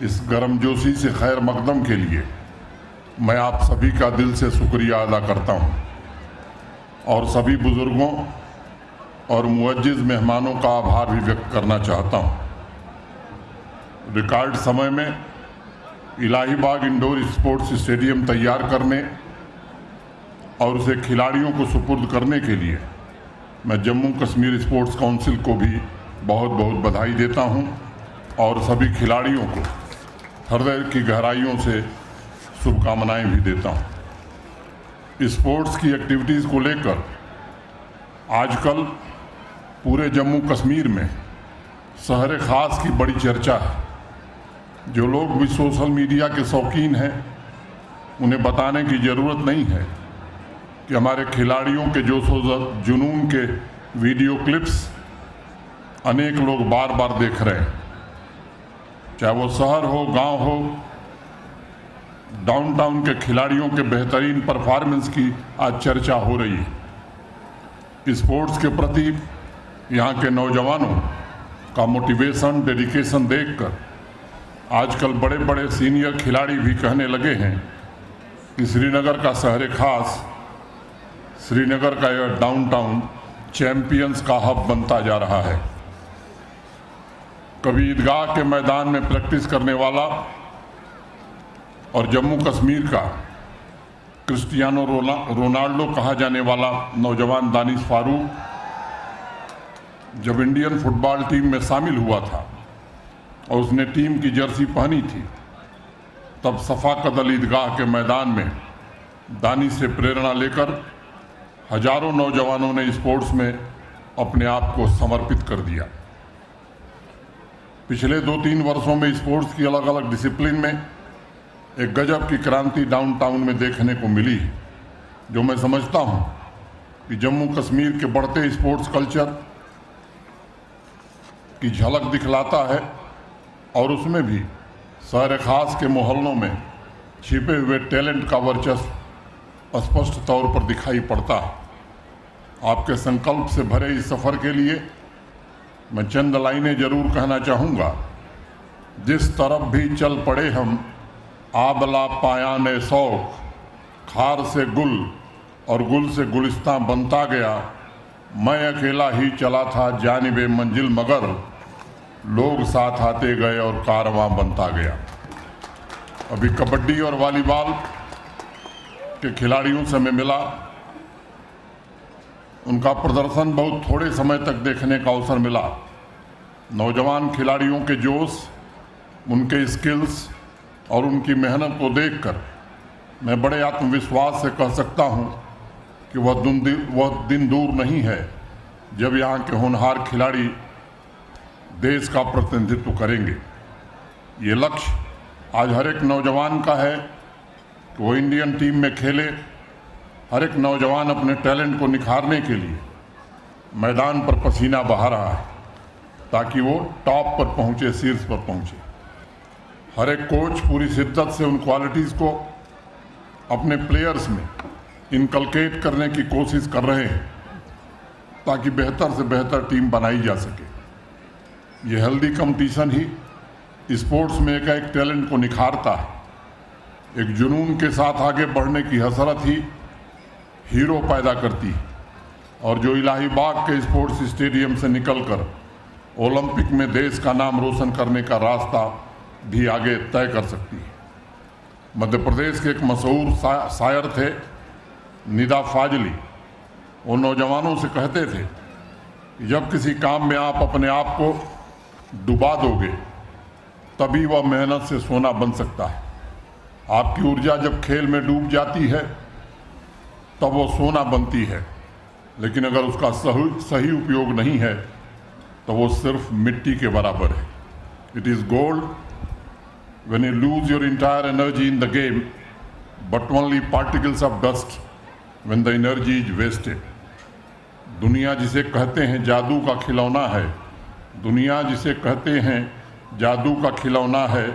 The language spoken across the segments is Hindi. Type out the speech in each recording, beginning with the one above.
इस गर्मजोशी से खैर मकदम के लिए मैं आप सभी का दिल से शुक्रिया अदा करता हूं और सभी बुजुर्गों और मुअज्जिज़ मेहमानों का आभार भी व्यक्त करना चाहता हूं। रिकॉर्ड समय में इलाहीबाग इंडोर स्पोर्ट्स स्टेडियम तैयार करने और उसे खिलाड़ियों को सुपुर्द करने के लिए मैं जम्मू कश्मीर स्पोर्ट्स काउंसिल को भी बहुत बहुत बधाई देता हूं और सभी खिलाड़ियों को हृदय की गहराइयों से शुभकामनाएं भी देता हूं। स्पोर्ट्स की एक्टिविटीज़ को लेकर आजकल पूरे जम्मू कश्मीर में शहर ख़ास की बड़ी चर्चा है। जो लोग भी सोशल मीडिया के शौकीन हैं उन्हें बताने की ज़रूरत नहीं है कि हमारे खिलाड़ियों के जोश व जुनून के वीडियो क्लिप्स अनेक लोग बार बार देख रहे हैं। चाहे वो शहर हो, गांव हो, डाउनटाउन के खिलाड़ियों के बेहतरीन परफॉर्मेंस की आज चर्चा हो रही है। स्पोर्ट्स के प्रति यहाँ के नौजवानों का मोटिवेशन, डेडिकेशन देखकर आजकल बड़े बड़े सीनियर खिलाड़ी भी कहने लगे हैं कि श्रीनगर का शहर खास, श्रीनगर का यह डाउनटाउन चैंपियंस का हब बनता जा रहा है। कभी ईदगाह के मैदान में प्रैक्टिस करने वाला और जम्मू कश्मीर का क्रिस्टियानो रोनाल्डो कहा जाने वाला नौजवान दानिश फारूक जब इंडियन फुटबॉल टीम में शामिल हुआ था और उसने टीम की जर्सी पहनी थी, तब सफाकदल ईदगाह के मैदान में दानिश से प्रेरणा लेकर हजारों नौजवानों ने स्पोर्ट्स में अपने आप को समर्पित कर दिया। पिछले 2-3 वर्षों में स्पोर्ट्स की अलग अलग डिसिप्लिन में एक गजब की क्रांति डाउनटाउन में देखने को मिली, जो मैं समझता हूं कि जम्मू कश्मीर के बढ़ते स्पोर्ट्स कल्चर की झलक दिखलाता है और उसमें भी शहर खास के मोहल्लों में छिपे हुए टैलेंट का वर्चस्व स्पष्ट तौर पर दिखाई पड़ता है। आपके संकल्प से भरे इस सफ़र के लिए मैं चंद लाइनें जरूर कहना चाहूँगा। जिस तरफ भी चल पड़े हम आबला पायान शौक, खार से गुल और गुल से गुलिस्तां बनता गया। मैं अकेला ही चला था जानिबे मंजिल, मगर लोग साथ आते गए और कारवां बनता गया। अभी कबड्डी और वॉलीबॉल के खिलाड़ियों से मैं मिला। उनका प्रदर्शन बहुत थोड़े समय तक देखने का अवसर मिला। नौजवान खिलाड़ियों के जोश, उनके स्किल्स और उनकी मेहनत को देखकर मैं बड़े आत्मविश्वास से कह सकता हूं कि वह दिन दूर नहीं है जब यहाँ के होनहार खिलाड़ी देश का प्रतिनिधित्व करेंगे। ये लक्ष्य आज हर एक नौजवान का है कि वो इंडियन टीम में खेले। हर एक नौजवान अपने टैलेंट को निखारने के लिए मैदान पर पसीना बहा रहा है ताकि वो टॉप पर पहुंचे, शीर्ष पर पहुंचे। हर एक कोच पूरी शिद्दत से उन क्वालिटीज़ को अपने प्लेयर्स में इनकलकेट करने की कोशिश कर रहे हैं ताकि बेहतर से बेहतर टीम बनाई जा सके। ये हेल्दी कंपटीशन ही स्पोर्ट्स में एक टैलेंट को निखारता है। एक जुनून के साथ आगे बढ़ने की हसरत ही हीरो पैदा करती है और जो इलाहीबाग के स्पोर्ट्स स्टेडियम से निकलकर ओलंपिक में देश का नाम रोशन करने का रास्ता भी आगे तय कर सकती है। मध्य प्रदेश के एक मशहूर शायर थे निदा फाजली। वो नौजवानों से कहते थे कि जब किसी काम में आप अपने आप को डुबा दोगे तभी वह मेहनत से सोना बन सकता है। आपकी ऊर्जा जब खेल में डूब जाती है तब वो सोना बनती है, लेकिन अगर उसका सही उपयोग नहीं है तो वो सिर्फ मिट्टी के बराबर है। It is gold when you lose your entire energy in the game, but only particles of dust when the energy is wasted. दुनिया जिसे कहते हैं जादू का खिलौना है, दुनिया जिसे कहते हैं जादू का खिलौना है,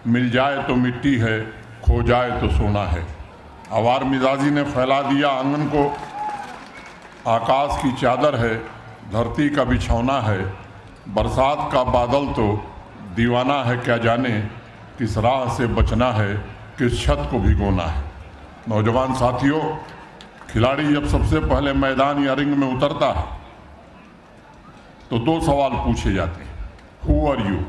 मिल जाए तो मिट्टी है, खो जाए तो सोना है। आवार मिजाजी ने फैला दिया आंगन को, आकाश की चादर है, धरती का बिछौना है, बरसात का बादल तो दीवाना है क्या जाने, किस राह से बचना है, किस छत को भिगोना है। नौजवान साथियों, खिलाड़ी जब सबसे पहले मैदान या रिंग में उतरता है तो 2 सवाल पूछे जाते हैं, who are you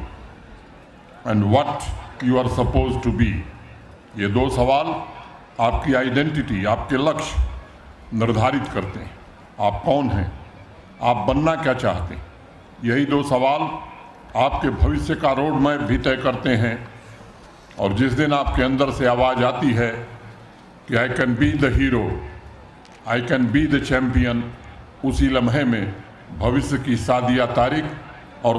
and what you are suppose to be. ये 2 सवाल आपकी आइडेंटिटी, आपके लक्ष्य निर्धारित करते हैं। आप कौन हैं, आप बनना क्या चाहते हैं। यही 2 सवाल आपके भविष्य का रोड मैप भी तय करते हैं। और जिस दिन आपके अंदर से आवाज़ आती है कि I can be the hero, I can be the champion, उसी लम्हे में भविष्य की सादिया तारिक और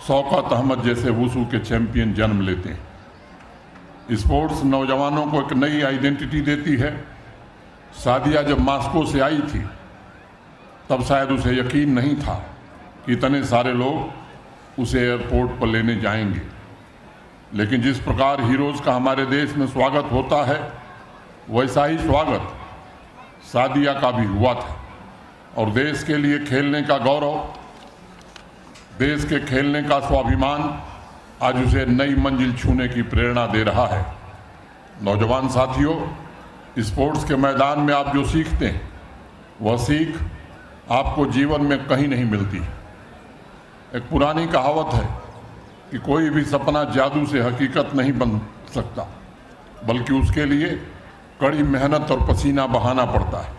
शौकत अहमद जैसे वुशु के चैंपियन जन्म लेते हैं। स्पोर्ट्स नौजवानों को एक नई आइडेंटिटी देती है। सादिया जब मास्को से आई थी तब शायद उसे यकीन नहीं था कि इतने सारे लोग उसे एयरपोर्ट पर लेने जाएंगे। लेकिन जिस प्रकार हीरोज़ का हमारे देश में स्वागत होता है, वैसा ही स्वागत सादिया का भी हुआ था। और देश के लिए खेलने का गौरव, देश के खेलने का स्वाभिमान आज उसे नई मंजिल छूने की प्रेरणा दे रहा है। नौजवान साथियों, स्पोर्ट्स के मैदान में आप जो सीखते हैं वह सीख आपको जीवन में कहीं नहीं मिलती। एक पुरानी कहावत है कि कोई भी सपना जादू से हकीकत नहीं बन सकता, बल्कि उसके लिए कड़ी मेहनत और पसीना बहाना पड़ता है।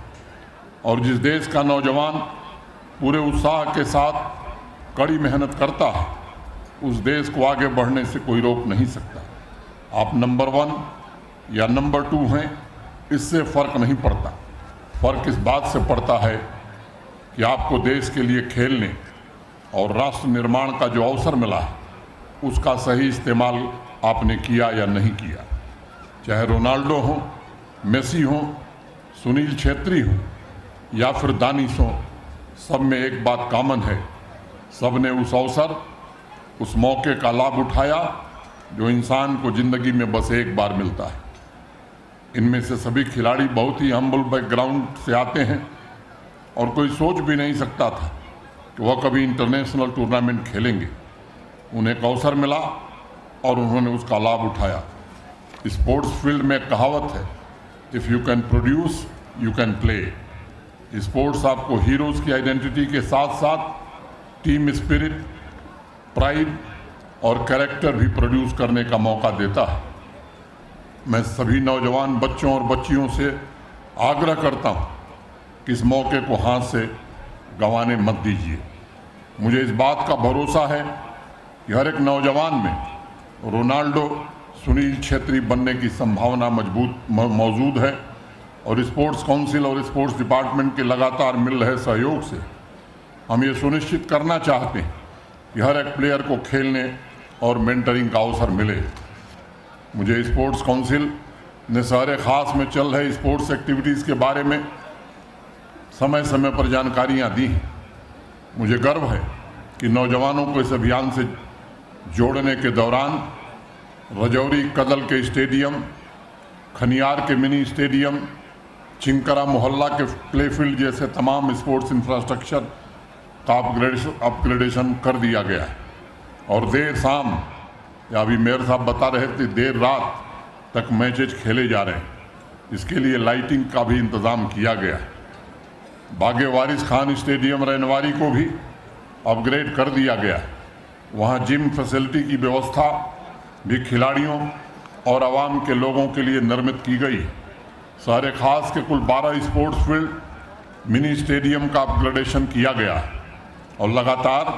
और जिस देश का नौजवान पूरे उत्साह के साथ कड़ी मेहनत करता है, उस देश को आगे बढ़ने से कोई रोक नहीं सकता। आप नंबर 1 या नंबर 2 हैं, इससे फ़र्क नहीं पड़ता। फ़र्क इस बात से पड़ता है कि आपको देश के लिए खेलने और राष्ट्र निर्माण का जो अवसर मिला है, उसका सही इस्तेमाल आपने किया या नहीं किया। चाहे रोनाल्डो हो, मेसी हो, सुनील छेत्री हो या फिर दानिश हो, सब में एक बात कॉमन है, सब ने उस अवसर, उस मौके का लाभ उठाया जो इंसान को ज़िंदगी में बस एक बार मिलता है। इनमें से सभी खिलाड़ी बहुत ही हम्बल बैकग्राउंड से आते हैं और कोई सोच भी नहीं सकता था कि वह कभी इंटरनेशनल टूर्नामेंट खेलेंगे। उन्हें एक अवसर मिला और उन्होंने उसका लाभ उठाया। स्पोर्ट्स फील्ड में कहावत है, if you can produce you can play. Sports आपको हीरोज़ की आइडेंटिटी के साथ साथ टीम स्पिरिट, प्राइड और कैरेक्टर भी प्रोड्यूस करने का मौका देता है। मैं सभी नौजवान बच्चों और बच्चियों से आग्रह करता हूँ कि इस मौके को हाथ से गंवाने मत दीजिए। मुझे इस बात का भरोसा है कि हर एक नौजवान में रोनाल्डो, सुनील छेत्री बनने की संभावना मौजूद है। और स्पोर्ट्स काउंसिल और स्पोर्ट्स डिपार्टमेंट के लगातार मिल रहे सहयोग से हम ये सुनिश्चित करना चाहते हैं कि हर एक प्लेयर को खेलने और मेंटरिंग का अवसर मिले। मुझे स्पोर्ट्स काउंसिल ने शहर खास में चल रहे स्पोर्ट्स एक्टिविटीज़ के बारे में समय समय पर जानकारियाँ दी हैं। मुझे गर्व है कि नौजवानों को इस अभियान से जोड़ने के दौरान रजौरी कदल के स्टेडियम, खनियार के मिनी स्टेडियम, चिंकरा मोहल्ला के प्ले फील्ड जैसे तमाम स्पोर्ट्स इंफ्रास्ट्रक्चर का अपग्रेडेशन कर दिया गया है। और देर शाम, या अभी मेयर साहब बता रहे थे, देर रात तक मैचेज खेले जा रहे हैं। इसके लिए लाइटिंग का भी इंतज़ाम किया गया है। बागे वारिस खान स्टेडियम रैनवारी को भी अपग्रेड कर दिया गया है। वहाँ जिम फैसिलिटी की व्यवस्था भी खिलाड़ियों और आवाम के लोगों के लिए निर्मित की गई है। शहर खास के कुल 12 स्पोर्ट्स फील्ड, मिनी स्टेडियम का अपग्रेडेशन किया गया है और लगातार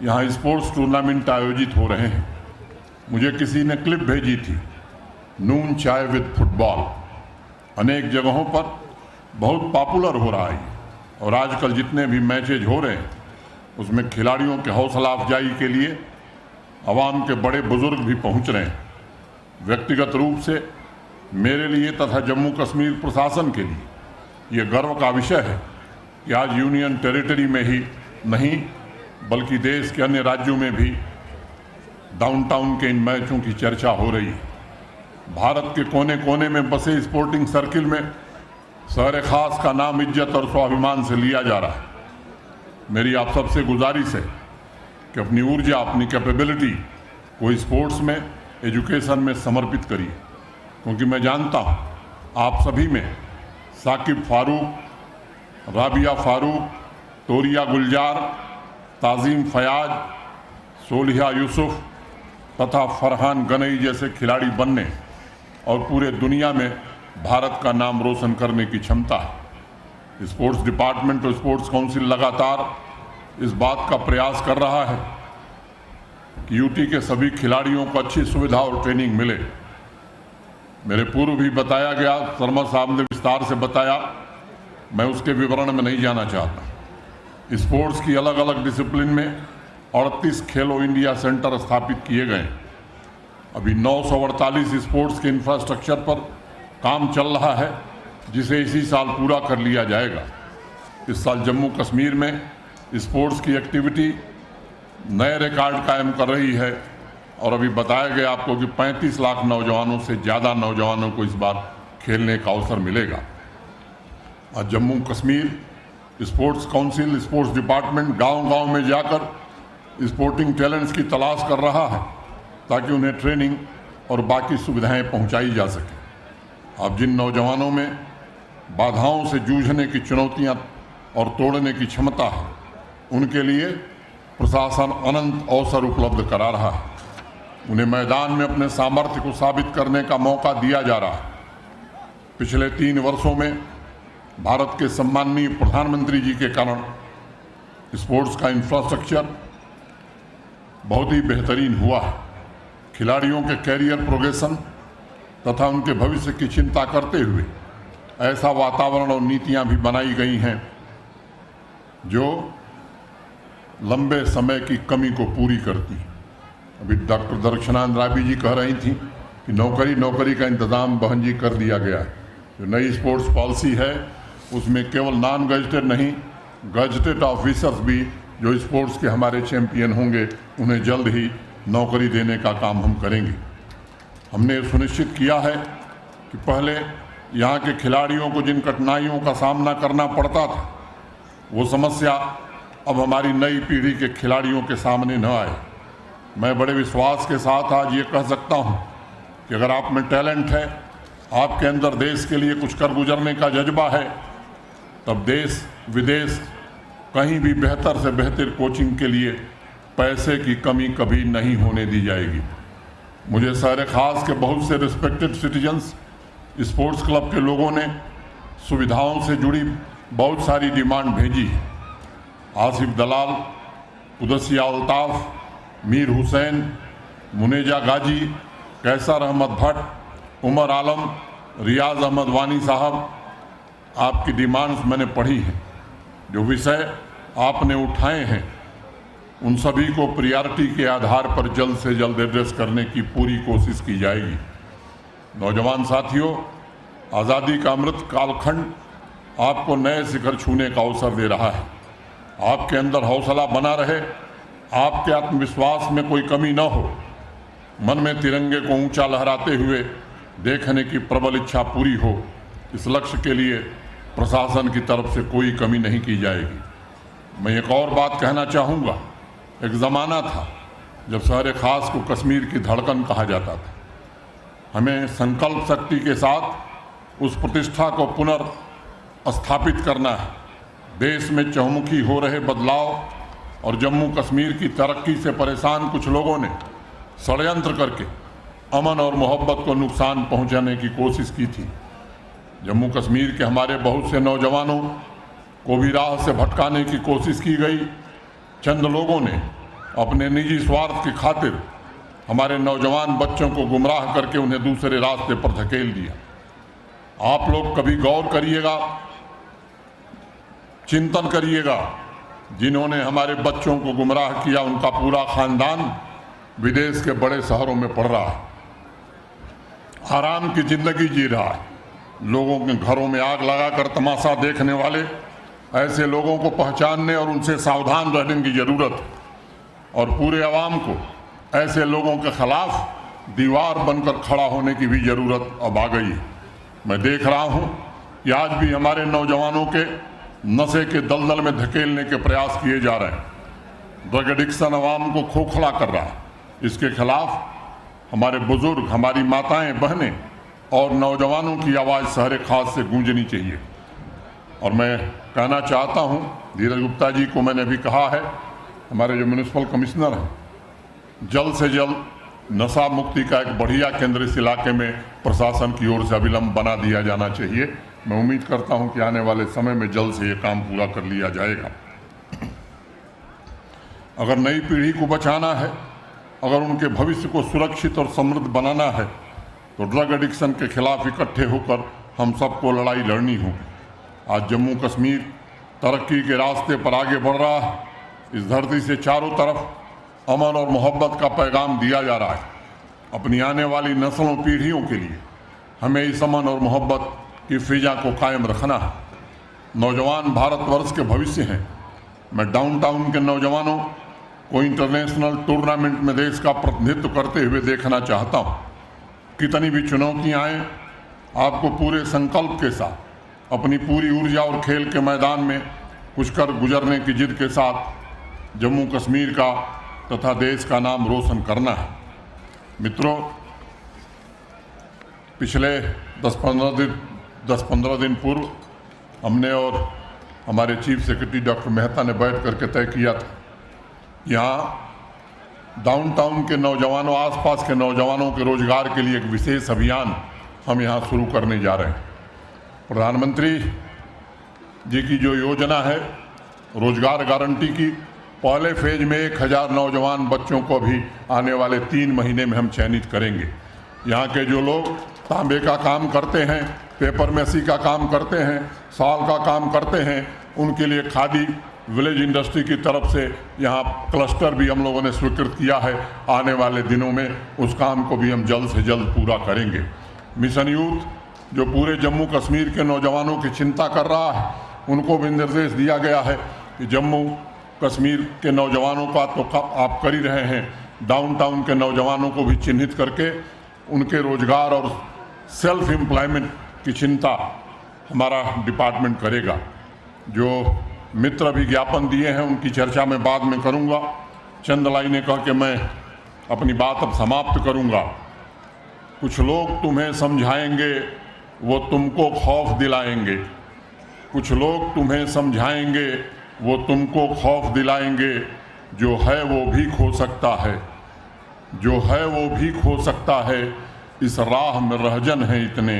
यहाँ स्पोर्ट्स टूर्नामेंट आयोजित हो रहे हैं। मुझे किसी ने क्लिप भेजी थी, नून चाय विद फुटबॉल अनेक जगहों पर बहुत पॉपुलर हो रहा है। और आजकल जितने भी मैचेज हो रहे हैं उसमें खिलाड़ियों के हौसला अफजाई के लिए आवाम के बड़े बुजुर्ग भी पहुंच रहे हैं। व्यक्तिगत रूप से मेरे लिए तथा जम्मू कश्मीर प्रशासन के लिए ये गर्व का विषय है कि आज यूनियन टेरिटरी में ही नहीं बल्कि देश के अन्य राज्यों में भी डाउनटाउन के इन मैचों की चर्चा हो रही है। भारत के कोने कोने में बसे स्पोर्टिंग सर्किल में शहर खास का नाम इज्जत और स्वाभिमान से लिया जा रहा है। मेरी आप सबसे गुजारिश है कि अपनी ऊर्जा, अपनी कैपेबिलिटी को स्पोर्ट्स में एजुकेशन में समर्पित करिए, क्योंकि मैं जानता हूँ आप सभी में साकिब फारूक, राबिया फारूक, तोरिया गुलजार, ताज़ीम फयाज, सोलिहा यूसुफ तथा फरहान गनई जैसे खिलाड़ी बनने और पूरे दुनिया में भारत का नाम रोशन करने की क्षमता है। स्पोर्ट्स डिपार्टमेंट और स्पोर्ट्स काउंसिल लगातार इस बात का प्रयास कर रहा है कि यूटी के सभी खिलाड़ियों को अच्छी सुविधा और ट्रेनिंग मिले। मेरे पूर्व भी बताया गया, शर्मा साहब ने विस्तार से बताया, मैं उसके विवरण में नहीं जाना चाहता। स्पोर्ट्स की अलग अलग डिसिप्लिन में 38 खेलो इंडिया सेंटर स्थापित किए गए। अभी 948 स्पोर्ट्स के इंफ्रास्ट्रक्चर पर काम चल रहा है, जिसे इसी साल पूरा कर लिया जाएगा। इस साल जम्मू कश्मीर में स्पोर्ट्स की एक्टिविटी नए रिकॉर्ड कायम कर रही है और अभी बताया गया आपको कि 35 लाख नौजवानों से ज़्यादा नौजवानों को इस बार खेलने का अवसर मिलेगा। आज Jammu Kashmir sports council, sports department गांव-गांव में जाकर स्पोर्टिंग टैलेंट्स की तलाश कर रहा है ताकि उन्हें ट्रेनिंग और बाकी सुविधाएं पहुंचाई जा सके। अब जिन नौजवानों में बाधाओं से जूझने की चुनौतियां और तोड़ने की क्षमता है, उनके लिए प्रशासन अनंत अवसर उपलब्ध करा रहा है। उन्हें मैदान में अपने सामर्थ्य को साबित करने का मौका दिया जा रहा है। पिछले 3 वर्षों में भारत के सम्माननीय प्रधानमंत्री जी के कारण स्पोर्ट्स का इंफ्रास्ट्रक्चर बहुत ही बेहतरीन हुआ है। खिलाड़ियों के कैरियर प्रोग्रेशन तथा उनके भविष्य की चिंता करते हुए ऐसा वातावरण और नीतियां भी बनाई गई हैं जो लंबे समय की कमी को पूरी करती हैं। अभी डॉक्टर दर्शनानंद राबी जी कह रही थी कि नौकरी का इंतज़ाम बहन जी कर दिया गया है। जो नई स्पोर्ट्स पॉलिसी है उसमें केवल नॉन गजटेड नहीं, गजटेड ऑफिसर्स भी जो स्पोर्ट्स के हमारे चैंपियन होंगे उन्हें जल्द ही नौकरी देने का काम हम करेंगे। हमने सुनिश्चित किया है कि पहले यहाँ के खिलाड़ियों को जिन कठिनाइयों का सामना करना पड़ता था, वो समस्या अब हमारी नई पीढ़ी के खिलाड़ियों के सामने न आए। मैं बड़े विश्वास के साथ आज ये कह सकता हूँ कि अगर आप में टैलेंट है, आपके अंदर देश के लिए कुछ कर गुजरने का जज्बा है, तब देश विदेश कहीं भी बेहतर से बेहतर कोचिंग के लिए पैसे की कमी कभी नहीं होने दी जाएगी। मुझे शहर खास के बहुत से रिस्पेक्टेड सिटीजन्स, स्पोर्ट्स क्लब के लोगों ने सुविधाओं से जुड़ी बहुत सारी डिमांड भेजी है। आसिफ दलाल, कुदसिया अल्ताफ़, मीर हुसैन, मुनेजा गाजी, कैसर अहमद भट्ट, उमर आलम, रियाज अहमद वानी साहब, आपकी डिमांड्स मैंने पढ़ी हैं। जो विषय आपने उठाए हैं उन सभी को प्रियॉरिटी के आधार पर जल्द से जल्द एड्रेस करने की पूरी कोशिश की जाएगी। नौजवान साथियों, आज़ादी का अमृत कालखंड आपको नए शिखर छूने का अवसर दे रहा है। आपके अंदर हौसला बना रहे, आपके आत्मविश्वास में कोई कमी न हो, मन में तिरंगे को ऊंचा लहराते हुए देखने की प्रबल इच्छा पूरी हो, इस लक्ष्य के लिए प्रशासन की तरफ से कोई कमी नहीं की जाएगी। मैं एक और बात कहना चाहूँगा, एक ज़माना था जब शहर खास को कश्मीर की धड़कन कहा जाता था। हमें संकल्प शक्ति के साथ उस प्रतिष्ठा को पुनर्स्थापित करना है। देश में चहुमुखी हो रहे बदलाव और जम्मू कश्मीर की तरक्की से परेशान कुछ लोगों ने षड्यंत्र करके अमन और मोहब्बत को नुकसान पहुंचाने की कोशिश की थी। जम्मू कश्मीर के हमारे बहुत से नौजवानों को भी राह से भटकाने की कोशिश की गई। चंद लोगों ने अपने निजी स्वार्थ की खातिर हमारे नौजवान बच्चों को गुमराह करके उन्हें दूसरे रास्ते पर धकेल दिया। आप लोग कभी गौर करिएगा, चिंतन करिएगा, जिन्होंने हमारे बच्चों को गुमराह किया उनका पूरा खानदान विदेश के बड़े शहरों में पड़ रहा है, आराम की जिंदगी जी रहा है। लोगों के घरों में आग लगाकर तमाशा देखने वाले ऐसे लोगों को पहचानने और उनसे सावधान रहने की ज़रूरत है और पूरे आवाम को ऐसे लोगों के खिलाफ दीवार बनकर खड़ा होने की भी ज़रूरत अब आ गई है। मैं देख रहा हूँ कि आज भी हमारे नौजवानों के नशे के दलदल में धकेलने के प्रयास किए जा रहे हैं। ड्रग एडिक्शन आवाम को खोखला कर रहा है। इसके खिलाफ हमारे बुजुर्ग, हमारी माताएं, बहनें और नौजवानों की आवाज़ शहर खास से गूंजनी चाहिए। और मैं कहना चाहता हूं, धीरज गुप्ता जी को मैंने भी कहा है, हमारे जो म्यूनिसिपल कमिश्नर हैं, जल्द से जल्द नशा मुक्ति का एक बढ़िया केंद्र इस इलाके में प्रशासन की ओर से अविलंब बना दिया जाना चाहिए। मैं उम्मीद करता हूं कि आने वाले समय में जल्द से ये काम पूरा कर लिया जाएगा। अगर नई पीढ़ी को बचाना है, अगर उनके भविष्य को सुरक्षित और समृद्ध बनाना है, तो ड्रग एडिक्शन के खिलाफ इकट्ठे होकर हम सबको लड़ाई लड़नी होगी। आज जम्मू कश्मीर तरक्की के रास्ते पर आगे बढ़ रहा है। इस धरती से चारों तरफ अमन और मोहब्बत का पैगाम दिया जा रहा है। अपनी आने वाली नस्लों, पीढ़ियों के लिए हमें इस अमन और मोहब्बत की फिजा को कायम रखना है। नौजवान भारतवर्ष के भविष्य हैं। मैं डाउनटाउन के नौजवानों को इंटरनेशनल टूर्नामेंट में देश का प्रतिनिधित्व करते हुए देखना चाहता हूँ। कितनी भी चुनौतियाँ आएँ, आपको पूरे संकल्प के साथ अपनी पूरी ऊर्जा और खेल के मैदान में कुछ कर गुजरने की जिद के साथ जम्मू कश्मीर का तथा देश का नाम रोशन करना है। मित्रों, पिछले 10-15 दिन पूर्व हमने और हमारे चीफ सेक्रेटरी डॉक्टर मेहता ने बैठ करके तय किया था, यहाँ डाउनटाउन के नौजवानों, आसपास के नौजवानों के रोजगार के लिए एक विशेष अभियान हम यहाँ शुरू करने जा रहे हैं। प्रधानमंत्री जी की जो योजना है रोजगार गारंटी की, पहले फेज में 1000 नौजवान बच्चों को भी आने वाले 3 महीने में हम चयनित करेंगे। यहाँ के जो लोग तांबे का काम करते हैं, पेपर मैसी का काम करते हैं, साल का काम करते हैं, उनके लिए खादी विलेज इंडस्ट्री की तरफ से यहाँ क्लस्टर भी हम लोगों ने स्वीकृत किया है। आने वाले दिनों में उस काम को भी हम जल्द से जल्द पूरा करेंगे। मिशन यूथ जो पूरे जम्मू कश्मीर के नौजवानों की चिंता कर रहा है, उनको भी निर्देश दिया गया है कि जम्मू कश्मीर के नौजवानों का तो आप कर ही रहे हैं, डाउनटाउन के नौजवानों को भी चिन्हित करके उनके रोजगार और सेल्फ एम्प्लॉयमेंट की चिंता हमारा डिपार्टमेंट करेगा। जो मित्र अभी ज्ञापन दिए हैं उनकी चर्चा मैं बाद में करूंगा। चंद लाइनें कह के मैं अपनी बात अब समाप्त करूंगा। कुछ लोग तुम्हें समझाएंगे, वो तुमको खौफ दिलाएंगे। कुछ लोग तुम्हें समझाएंगे, वो तुमको खौफ दिलाएंगे। जो है वो भी खो सकता है, जो है वो भी खो सकता है। इस राह में रहजन है इतने,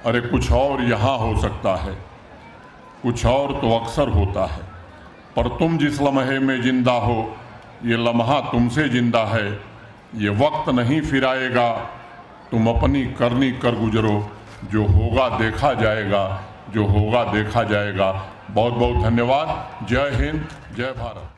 अरे कुछ और यहाँ हो सकता है। कुछ और तो अक्सर होता है, पर तुम जिस लम्हे में जिंदा हो, ये लम्हा तुमसे जिंदा है। ये वक्त नहीं फिर आएगा, तुम अपनी करनी कर गुजरो। जो होगा देखा जाएगा, जो होगा देखा जाएगा। बहुत बहुत धन्यवाद। जय हिंद, जय भारत।